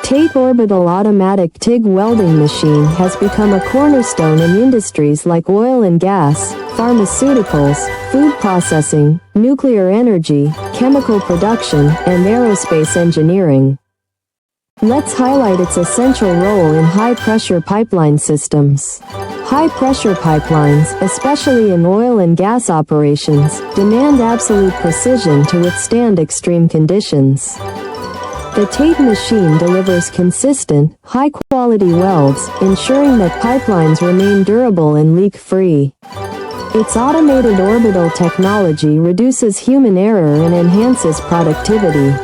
TATE Orbital Automatic TIG Welding Machine has become a cornerstone in industries like oil and gas, pharmaceuticals, food processing, nuclear energy, chemical production, and aerospace engineering. Let's highlight its essential role in high-pressure pipeline systems. High-pressure pipelines, especially in oil and gas operations, demand absolute precision to withstand extreme conditions. The TATE machine delivers consistent, high-quality welds, ensuring that pipelines remain durable and leak-free. Its automated orbital technology reduces human error and enhances productivity,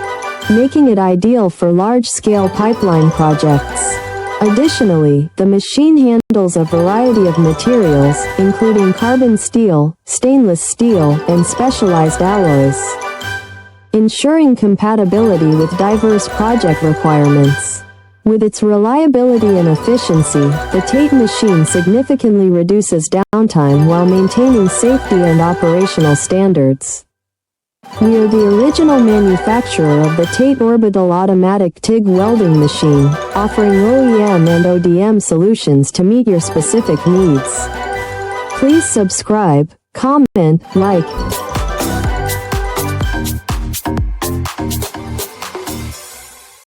making it ideal for large-scale pipeline projects. Additionally, the machine handles a variety of materials, including carbon steel, stainless steel, and specialized alloys, ensuring compatibility with diverse project requirements. With its reliability and efficiency, the TATE machine significantly reduces downtime while maintaining safety and operational standards. We are the original manufacturer of the TATE Orbital Automatic TIG Welding Machine, offering OEM and ODM solutions to meet your specific needs. Please subscribe, comment, like,